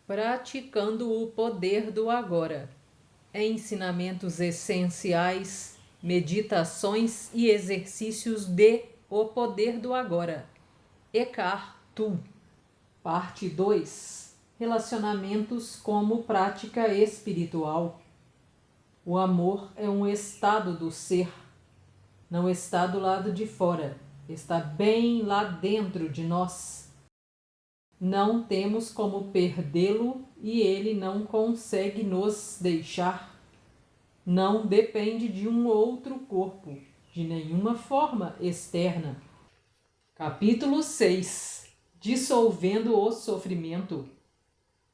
Praticando o poder do agora. Ensinamentos essenciais, meditações e exercícios de O Poder do Agora. Eckhart Tolle. Parte 2. Relacionamentos como prática espiritual. O amor é um estado do ser, não está do lado de fora, está bem lá dentro de nós. Não temos como perdê-lo e ele não consegue nos deixar. Não depende de um outro corpo, de nenhuma forma externa. Capítulo 6. Dissolvendo o sofrimento.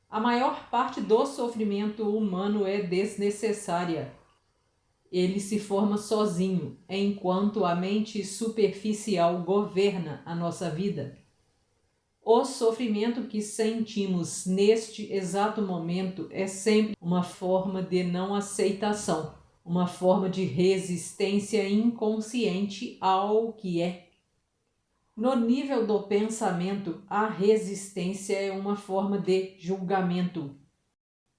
A maior parte do sofrimento humano é desnecessária. Ele se forma sozinho, enquanto a mente superficial governa a nossa vida. O sofrimento que sentimos neste exato momento é sempre uma forma de não aceitação, uma forma de resistência inconsciente ao que é. No nível do pensamento, a resistência é uma forma de julgamento.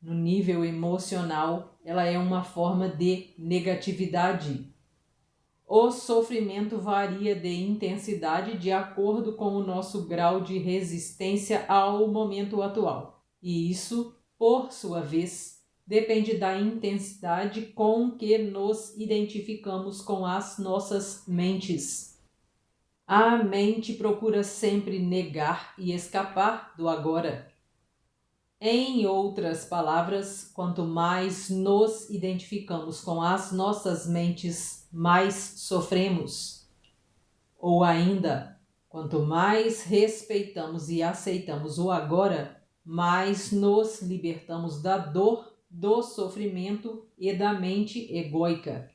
No nível emocional, ela é uma forma de negatividade. O sofrimento varia de intensidade de acordo com o nosso grau de resistência ao momento atual. E isso, por sua vez, depende da intensidade com que nos identificamos com as nossas mentes. A mente procura sempre negar e escapar do agora. Em outras palavras, quanto mais nos identificamos com as nossas mentes, mais sofremos. Ou ainda, quanto mais respeitamos e aceitamos o agora, mais nos libertamos da dor, do sofrimento e da mente egóica.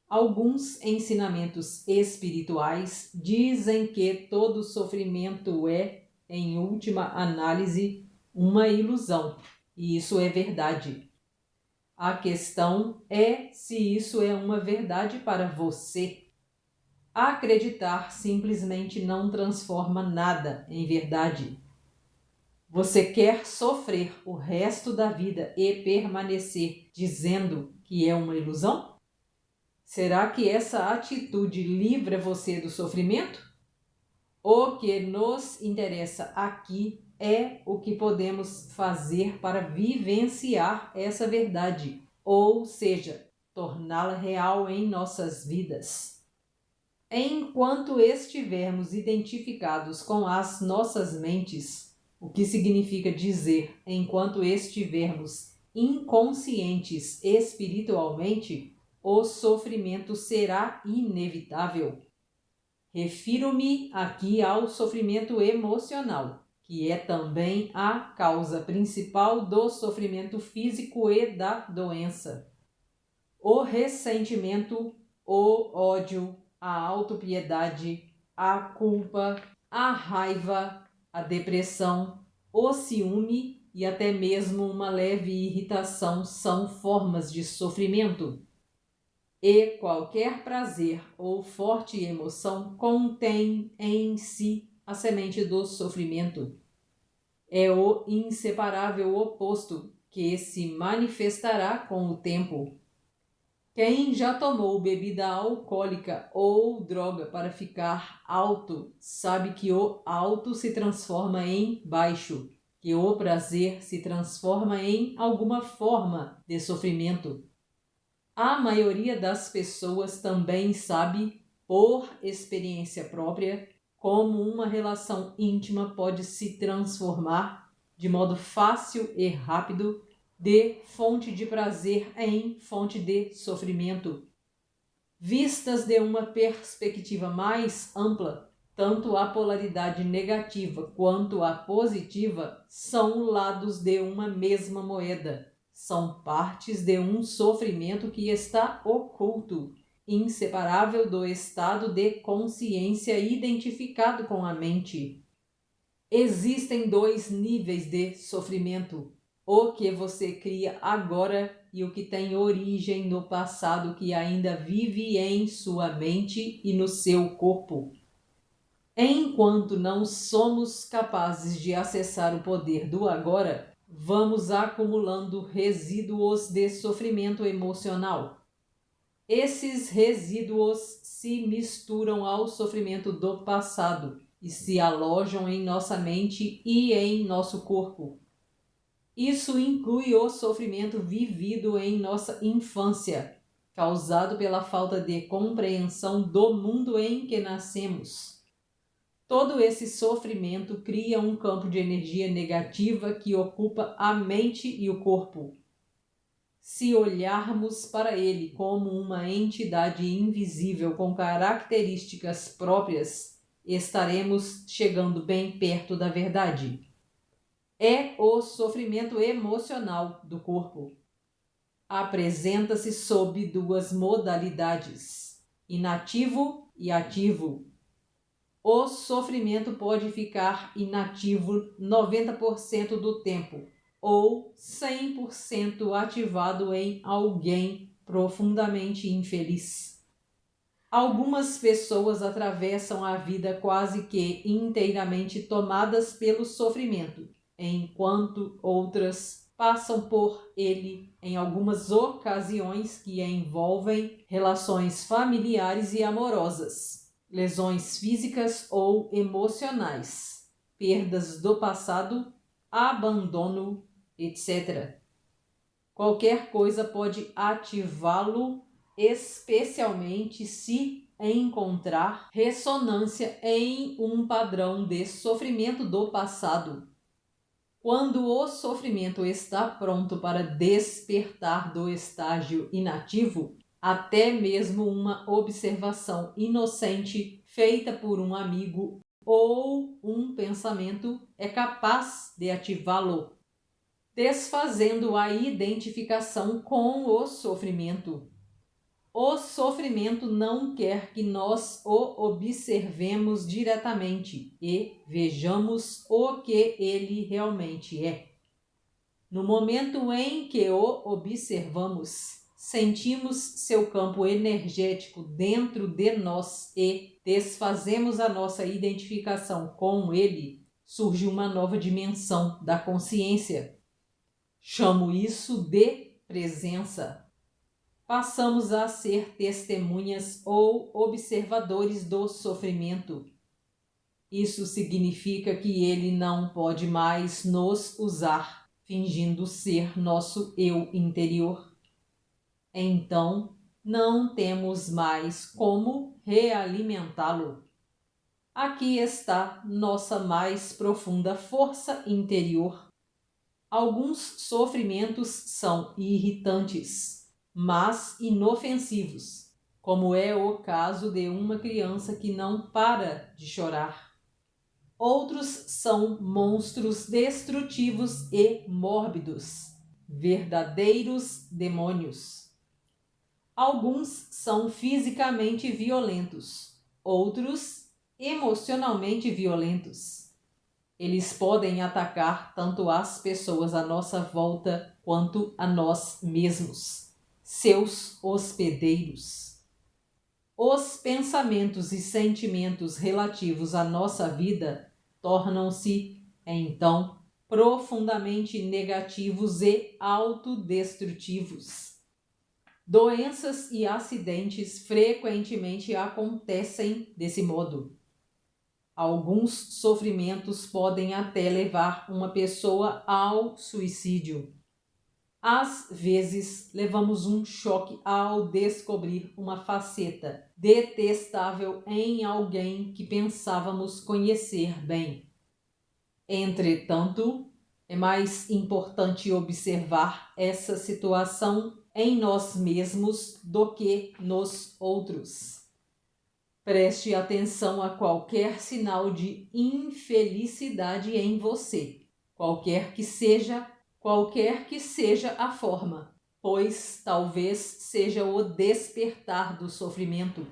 Alguns ensinamentos espirituais dizem que todo sofrimento é, em última análise, uma ilusão, e isso é verdade. A questão é se isso é uma verdade para você. Acreditar simplesmente não transforma nada em verdade. Você quer sofrer o resto da vida e permanecer dizendo que é uma ilusão? Será que essa atitude livra você do sofrimento? O que nos interessa aqui é o que podemos fazer para vivenciar essa verdade, ou seja, torná-la real em nossas vidas. Enquanto estivermos identificados com as nossas mentes, o que significa dizer enquanto estivermos inconscientes espiritualmente, o sofrimento será inevitável. Refiro-me aqui ao sofrimento emocional, que é também a causa principal do sofrimento físico e da doença. O ressentimento, o ódio, a autopiedade, a culpa, a raiva, a depressão, o ciúme e até mesmo uma leve irritação são formas de sofrimento. E qualquer prazer ou forte emoção contém em si a semente do sofrimento. É o inseparável oposto que se manifestará com o tempo. Quem já tomou bebida alcoólica ou droga para ficar alto, sabe que o alto se transforma em baixo, que o prazer se transforma em alguma forma de sofrimento. A maioria das pessoas também sabe, por experiência própria, como uma relação íntima pode se transformar de modo fácil e rápido de fonte de prazer em fonte de sofrimento. Vistas de uma perspectiva mais ampla, tanto a polaridade negativa quanto a positiva são lados de uma mesma moeda. São partes de um sofrimento que está oculto, inseparável do estado de consciência identificado com a mente. Existem dois níveis de sofrimento: o que você cria agora e o que tem origem no passado que ainda vive em sua mente e no seu corpo. Enquanto não somos capazes de acessar o poder do agora, vamos acumulando resíduos de sofrimento emocional. Esses resíduos se misturam ao sofrimento do passado e se alojam em nossa mente e em nosso corpo. Isso inclui o sofrimento vivido em nossa infância, causado pela falta de compreensão do mundo em que nascemos. Todo esse sofrimento cria um campo de energia negativa que ocupa a mente e o corpo. Se olharmos para ele como uma entidade invisível com características próprias, estaremos chegando bem perto da verdade. É o sofrimento emocional do corpo. Apresenta-se sob duas modalidades, inativo e ativo. O sofrimento pode ficar inativo 90% do tempo ou 100% ativado em alguém profundamente infeliz. Algumas pessoas atravessam a vida quase que inteiramente tomadas pelo sofrimento, enquanto outras passam por ele em algumas ocasiões que envolvem relações familiares e amorosas, lesões físicas ou emocionais, perdas do passado, abandono, etc. Qualquer coisa pode ativá-lo, especialmente se encontrar ressonância em um padrão de sofrimento do passado. Quando o sofrimento está pronto para despertar do estágio inativo, até mesmo uma observação inocente feita por um amigo ou um pensamento é capaz de ativá-lo, desfazendo a identificação com o sofrimento. O sofrimento não quer que nós o observemos diretamente e vejamos o que ele realmente é. No momento em que o observamos, sentimos seu campo energético dentro de nós e desfazemos a nossa identificação com ele, surge uma nova dimensão da consciência. Chamo isso de presença. Passamos a ser testemunhas ou observadores do sofrimento. Isso significa que ele não pode mais nos usar, fingindo ser nosso eu interior. Então, não temos mais como realimentá-lo. Aqui está nossa mais profunda força interior. Alguns sofrimentos são irritantes, mas inofensivos, como é o caso de uma criança que não para de chorar. Outros são monstros destrutivos e mórbidos, verdadeiros demônios. Alguns são fisicamente violentos, outros emocionalmente violentos. Eles podem atacar tanto as pessoas à nossa volta quanto a nós mesmos, seus hospedeiros. Os pensamentos e sentimentos relativos à nossa vida tornam-se, então, profundamente negativos e autodestrutivos. Doenças e acidentes frequentemente acontecem desse modo. Alguns sofrimentos podem até levar uma pessoa ao suicídio. Às vezes, levamos um choque ao descobrir uma faceta detestável em alguém que pensávamos conhecer bem. Entretanto, é mais importante observar essa situação em nós mesmos do que nos outros. Preste atenção a qualquer sinal de infelicidade em você, qualquer que seja a forma, pois talvez seja o despertar do sofrimento.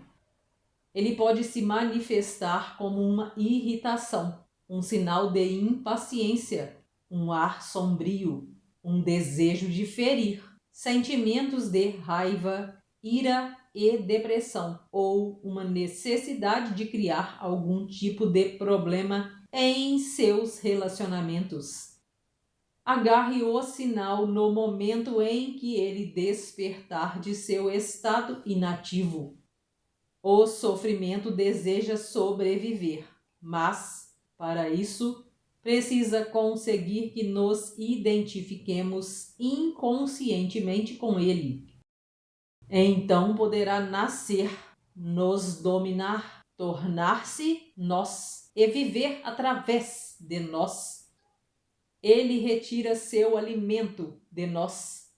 Ele pode se manifestar como uma irritação, um sinal de impaciência, um ar sombrio, um desejo de ferir, sentimentos de raiva, ira e depressão, ou uma necessidade de criar algum tipo de problema em seus relacionamentos. Agarre o sinal no momento em que ele despertar de seu estado inativo. O sofrimento deseja sobreviver, mas, para isso, precisa conseguir que nos identifiquemos inconscientemente com ele. Então poderá nascer, nos dominar, tornar-se nós e viver através de nós. Ele retira seu alimento de nós.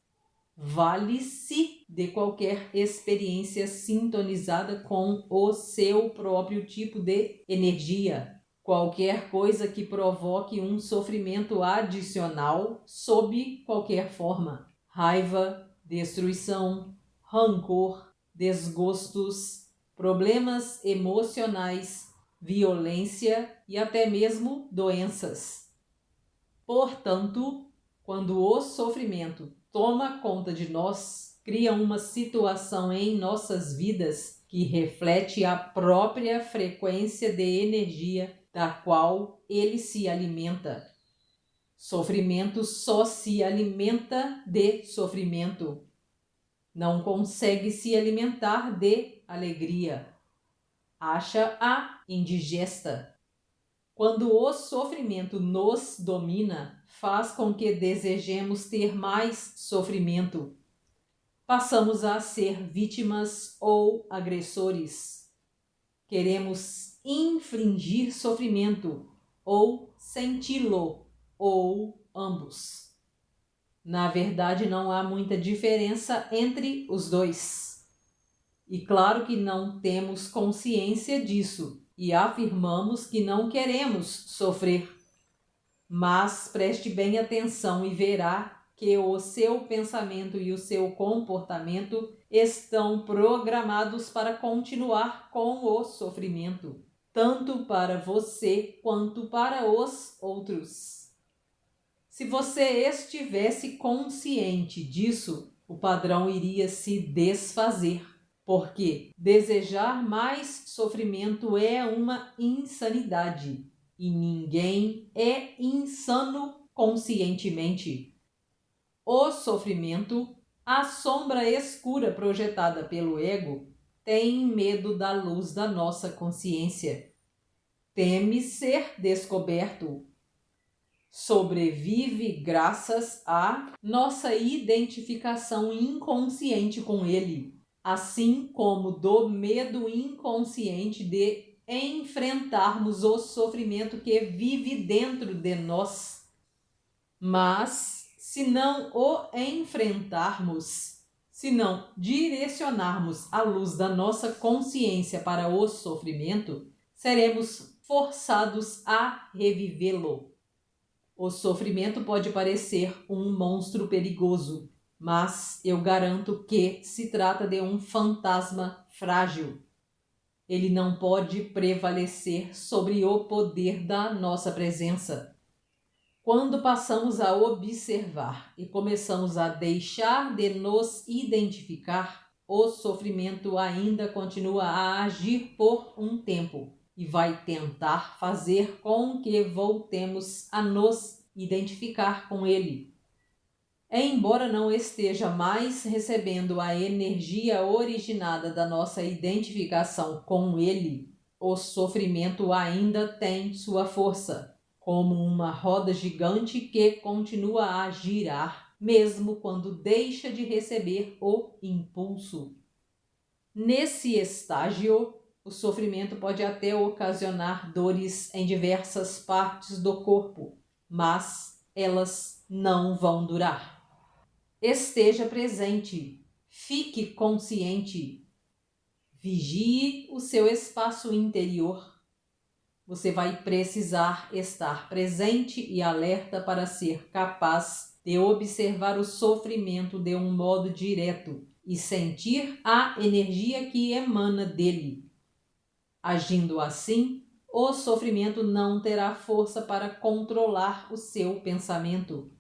Vale-se de qualquer experiência sintonizada com o seu próprio tipo de energia. Qualquer coisa que provoque um sofrimento adicional sob qualquer forma. Raiva, destruição, rancor, desgostos, problemas emocionais, violência e até mesmo doenças. Portanto, quando o sofrimento toma conta de nós, cria uma situação em nossas vidas que reflete a própria frequência de energia da qual ele se alimenta. Sofrimento só se alimenta de sofrimento. Não consegue se alimentar de alegria. Acha-a indigesta. Quando o sofrimento nos domina, faz com que desejemos ter mais sofrimento. Passamos a ser vítimas ou agressores. Queremos infligir sofrimento ou senti-lo, ou ambos. Na verdade, não há muita diferença entre os dois. E claro que não temos consciência disso e afirmamos que não queremos sofrer. Mas preste bem atenção e verá que o seu pensamento e o seu comportamento estão programados para continuar com o sofrimento, tanto para você quanto para os outros. Se você estivesse consciente disso, o padrão iria se desfazer, porque desejar mais sofrimento é uma insanidade. E ninguém é insano conscientemente. O sofrimento, a sombra escura projetada pelo ego, tem medo da luz da nossa consciência. Teme ser descoberto. Sobrevive graças à nossa identificação inconsciente com ele, assim como do medo inconsciente de enfrentarmos o sofrimento que vive dentro de nós. Mas, se não o enfrentarmos, se não direcionarmos a luz da nossa consciência para o sofrimento, seremos forçados a revivê-lo. O sofrimento pode parecer um monstro perigoso, mas eu garanto que se trata de um fantasma frágil. Ele não pode prevalecer sobre o poder da nossa presença. Quando passamos a observar e começamos a deixar de nos identificar, o sofrimento ainda continua a agir por um tempo e vai tentar fazer com que voltemos a nos identificar com ele. Embora não esteja mais recebendo a energia originada da nossa identificação com ele, o sofrimento ainda tem sua força, como uma roda gigante que continua a girar, mesmo quando deixa de receber o impulso. Nesse estágio, o sofrimento pode até ocasionar dores em diversas partes do corpo, mas elas não vão durar. Esteja presente, fique consciente, vigie o seu espaço interior. Você vai precisar estar presente e alerta para ser capaz de observar o sofrimento de um modo direto e sentir a energia que emana dele. Agindo assim, o sofrimento não terá força para controlar o seu pensamento.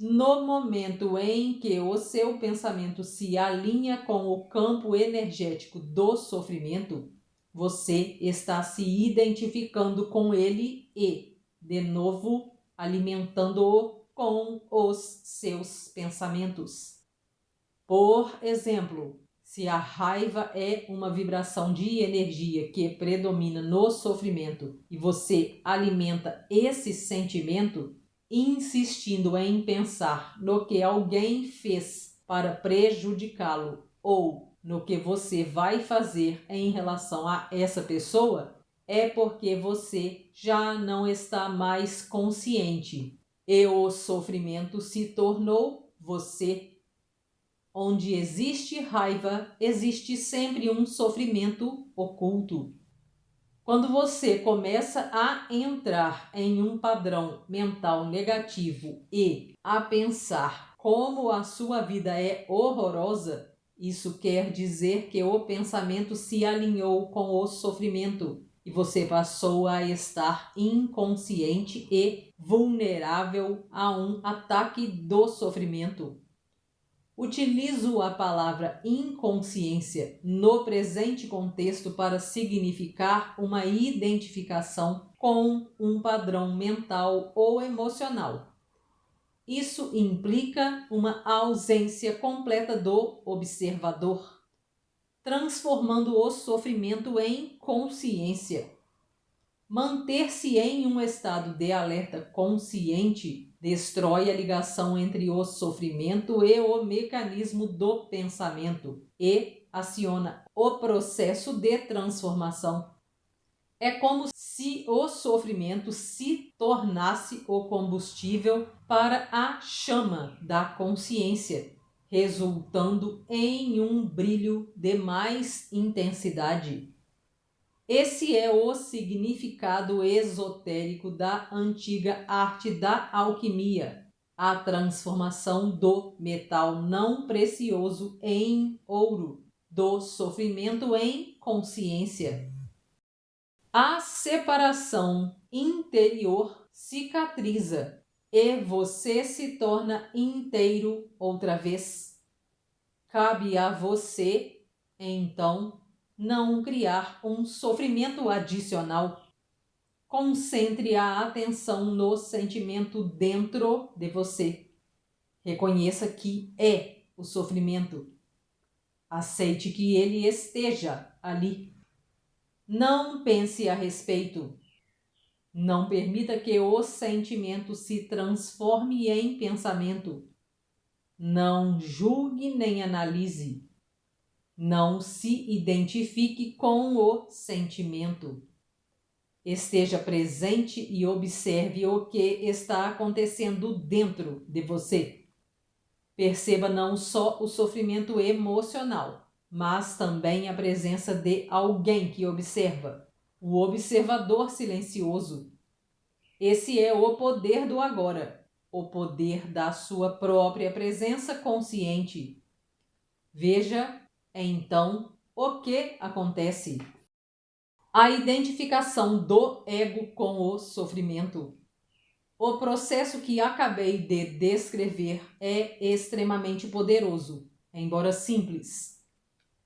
No momento em que o seu pensamento se alinha com o campo energético do sofrimento, você está se identificando com ele e, de novo, alimentando-o com os seus pensamentos. Por exemplo, se a raiva é uma vibração de energia que predomina no sofrimento e você alimenta esse sentimento, insistindo em pensar no que alguém fez para prejudicá-lo ou no que você vai fazer em relação a essa pessoa, é porque você já não está mais consciente e o sofrimento se tornou você. Onde existe raiva, existe sempre um sofrimento oculto. Quando você começa a entrar em um padrão mental negativo e a pensar como a sua vida é horrorosa, isso quer dizer que o pensamento se alinhou com o sofrimento e você passou a estar inconsciente e vulnerável a um ataque do sofrimento. Utilizo a palavra inconsciência no presente contexto para significar uma identificação com um padrão mental ou emocional. Isso implica uma ausência completa do observador, transformando o sofrimento em consciência. Manter-se em um estado de alerta consciente destrói a ligação entre o sofrimento e o mecanismo do pensamento e aciona o processo de transformação. É como se o sofrimento se tornasse o combustível para a chama da consciência, resultando em um brilho de mais intensidade. Esse é o significado esotérico da antiga arte da alquimia, a transformação do metal não precioso em ouro, do sofrimento em consciência. A separação interior cicatriza e você se torna inteiro outra vez. Cabe a você, então, não criar um sofrimento adicional. Concentre a atenção no sentimento dentro de você. Reconheça que é o sofrimento. Aceite que ele esteja ali. Não pense a respeito. Não permita que o sentimento se transforme em pensamento. Não julgue nem analise. Não se identifique com o sentimento. Esteja presente e observe o que está acontecendo dentro de você. Perceba não só o sofrimento emocional, mas também a presença de alguém que observa, o observador silencioso. Esse é o poder do agora, o poder da sua própria presença consciente. Veja, então, o que acontece. A identificação do ego com o sofrimento. O processo que acabei de descrever é extremamente poderoso, embora simples.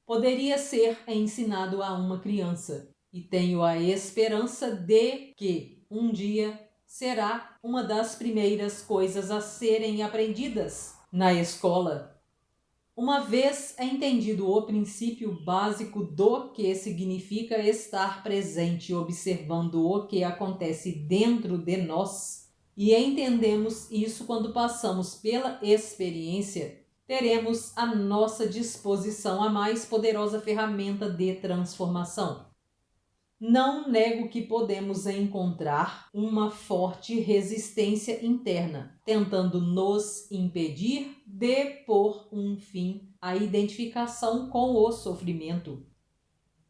Poderia ser ensinado a uma criança e tenho a esperança de que um dia será uma das primeiras coisas a serem aprendidas na escola. Uma vez entendido o princípio básico do que significa estar presente observando o que acontece dentro de nós, e entendemos isso quando passamos pela experiência, teremos à nossa disposição a mais poderosa ferramenta de transformação. Não nego que podemos encontrar uma forte resistência interna, tentando nos impedir de pôr um fim à identificação com o sofrimento.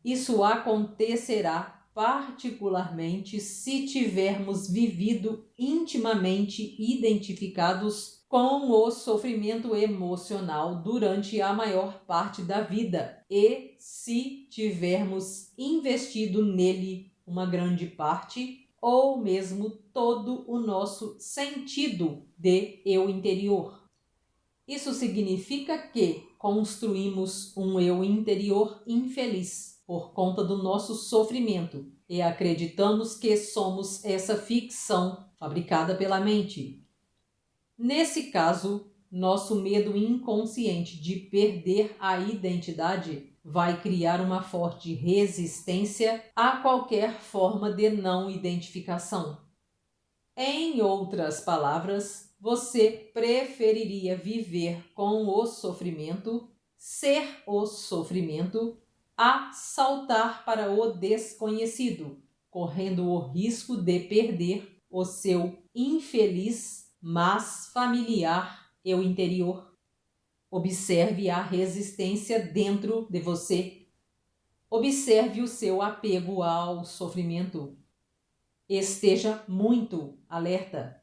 Isso acontecerá particularmente se tivermos vivido intimamente identificados com o sofrimento emocional durante a maior parte da vida e se tivermos investido nele uma grande parte ou mesmo todo o nosso sentido de eu interior. Isso significa que construímos um eu interior infeliz por conta do nosso sofrimento e acreditamos que somos essa ficção fabricada pela mente. Nesse caso, nosso medo inconsciente de perder a identidade vai criar uma forte resistência a qualquer forma de não identificação. Em outras palavras, você preferiria viver com o sofrimento, ser o sofrimento, a saltar para o desconhecido, correndo o risco de perder o seu infeliz, mas familiar eu interior. Observe a resistência dentro de você. Observe o seu apego ao sofrimento. Esteja muito alerta.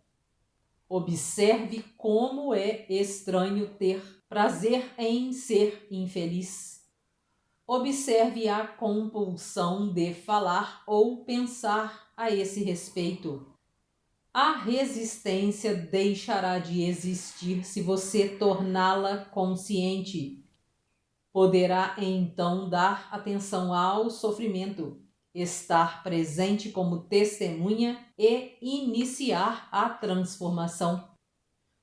Observe como é estranho ter prazer em ser infeliz. Observe a compulsão de falar ou pensar a esse respeito. A resistência deixará de existir se você torná-la consciente. Poderá então dar atenção ao sofrimento, estar presente como testemunha e iniciar a transformação.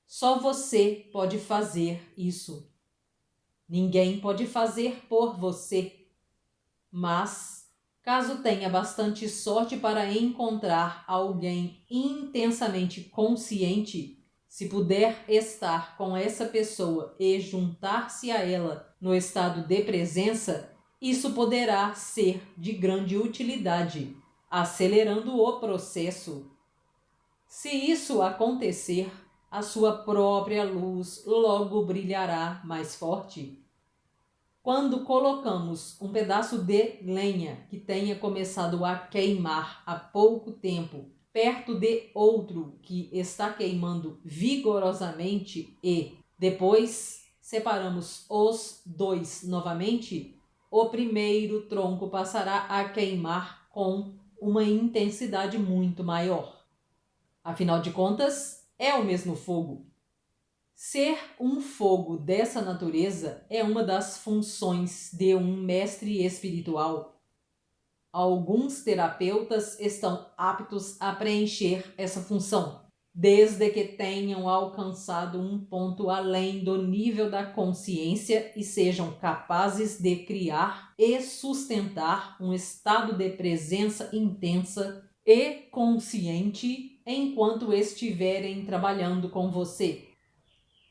Só você pode fazer isso. Ninguém pode fazer por você. Mas, caso tenha bastante sorte para encontrar alguém intensamente consciente, se puder estar com essa pessoa e juntar-se a ela no estado de presença, isso poderá ser de grande utilidade, acelerando o processo. Se isso acontecer, a sua própria luz logo brilhará mais forte. Quando colocamos um pedaço de lenha que tenha começado a queimar há pouco tempo perto de outro que está queimando vigorosamente e depois separamos os dois novamente, o primeiro tronco passará a queimar com uma intensidade muito maior. Afinal de contas, é o mesmo fogo. Ser um fogo dessa natureza é uma das funções de um mestre espiritual. Alguns terapeutas estão aptos a preencher essa função, desde que tenham alcançado um ponto além do nível da consciência e sejam capazes de criar e sustentar um estado de presença intensa e consciente enquanto estiverem trabalhando com você.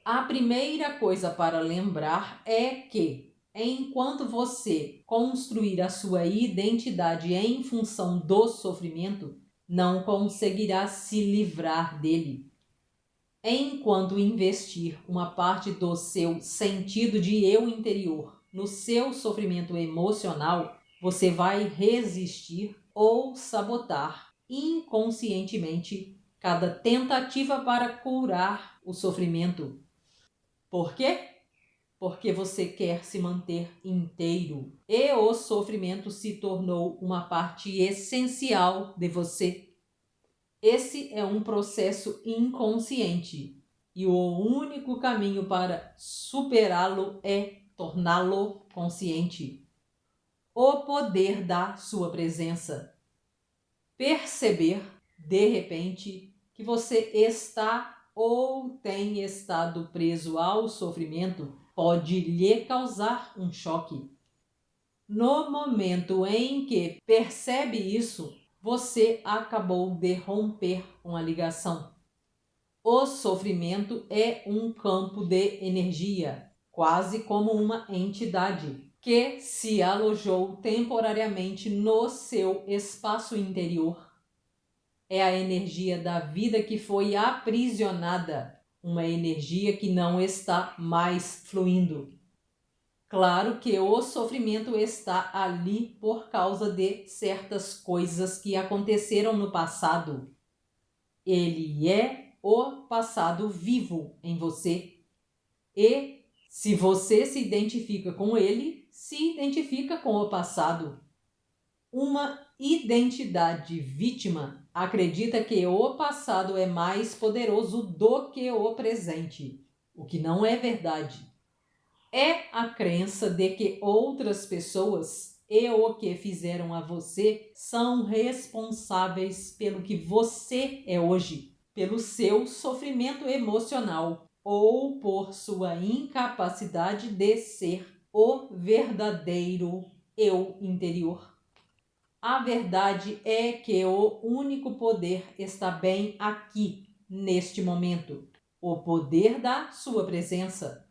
A primeira coisa para lembrar é que, enquanto você construir a sua identidade em função do sofrimento, não conseguirá se livrar dele. Enquanto investir uma parte do seu sentido de eu interior no seu sofrimento emocional, você vai resistir ou sabotar inconscientemente cada tentativa para curar o sofrimento. Por quê? Porque você quer se manter inteiro e o sofrimento se tornou uma parte essencial de você. Esse é um processo inconsciente e o único caminho para superá-lo é torná-lo consciente. O poder da sua presença. Perceber, de repente, que você está ou tem estado preso ao sofrimento pode lhe causar um choque. No momento em que percebe isso, você acabou de romper uma ligação. O sofrimento é um campo de energia, quase como uma entidade, que se alojou temporariamente no seu espaço interior. É a energia da vida que foi aprisionada, uma energia que não está mais fluindo. Claro que o sofrimento está ali por causa de certas coisas que aconteceram no passado. Ele é o passado vivo em você. E, se você se identifica com ele, se identifica com o passado. Uma identidade vítima acredita que o passado é mais poderoso do que o presente, o que não é verdade. É a crença de que outras pessoas e o que fizeram a você são responsáveis pelo que você é hoje. pelo seu sofrimento emocional ou por sua incapacidade de ser o verdadeiro eu interior. A verdade é que o único poder está bem aqui, neste momento, o poder da sua presença.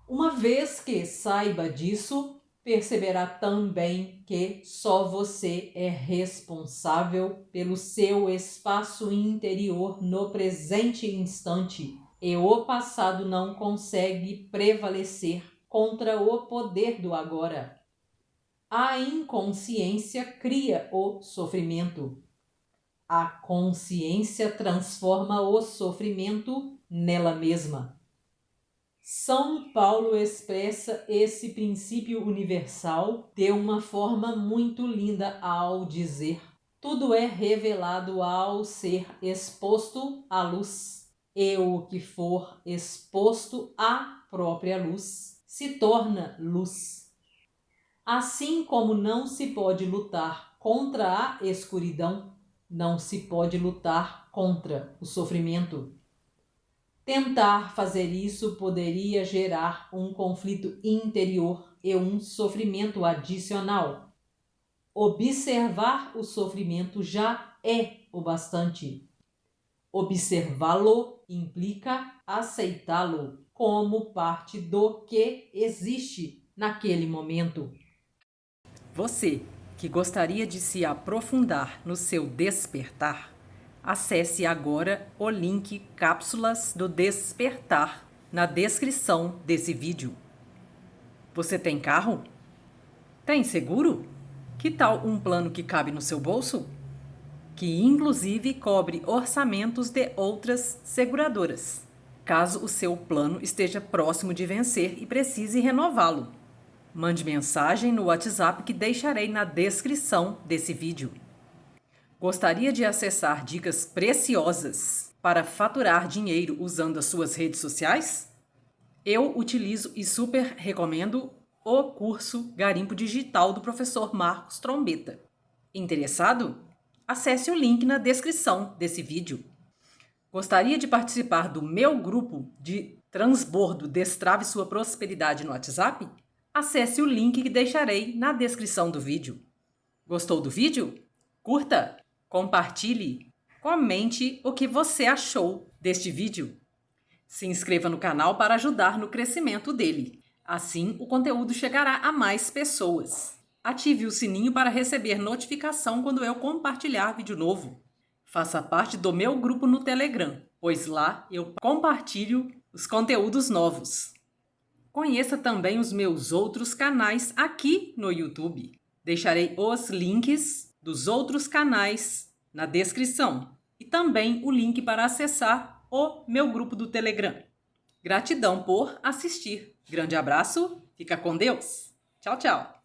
Uma vez que saiba disso, perceberá também que só você é responsável pelo seu espaço interior no presente instante e o passado não consegue prevalecer contra o poder do agora. A inconsciência cria o sofrimento. A consciência transforma o sofrimento nela mesma. São Paulo expressa esse princípio universal de uma forma muito linda ao dizer: tudo é revelado ao ser exposto à luz, e o que for exposto à própria luz se torna luz. Assim como não se pode lutar contra a escuridão, não se pode lutar contra o sofrimento. Tentar fazer isso poderia gerar um conflito interior e um sofrimento adicional. Observar o sofrimento já é o bastante. Observá-lo implica aceitá-lo como parte do que existe naquele momento. Você que gostaria de se aprofundar no seu despertar, acesse agora o link Cápsulas do Despertar na descrição desse vídeo. Você tem carro? Tem seguro? Que tal um plano que cabe no seu bolso? Que inclusive cobre orçamentos de outras seguradoras, caso o seu plano esteja próximo de vencer e precise renová-lo. Mande mensagem no WhatsApp que deixarei na descrição desse vídeo. Gostaria de acessar dicas preciosas para faturar dinheiro usando as suas redes sociais? Eu utilizo e super recomendo o curso Garimpo Digital do professor Marcos Trombetta. Interessado? Acesse o link na descrição desse vídeo. Gostaria de participar do meu grupo de transbordo Destrave Sua Prosperidade no WhatsApp? Acesse o link que deixarei na descrição do vídeo. Gostou do vídeo? Curta, compartilhe, comente o que você achou deste vídeo. Se inscreva no canal para ajudar no crescimento dele. Assim, o conteúdo chegará a mais pessoas. Ative o sininho para receber notificação quando eu compartilhar vídeo novo. Faça parte do meu grupo no Telegram, pois lá eu compartilho os conteúdos novos. Conheça também os meus outros canais aqui no YouTube. Deixarei os links dos outros canais na descrição e também o link para acessar o meu grupo do Telegram. Gratidão por assistir. Grande abraço, fica com Deus. Tchau, tchau.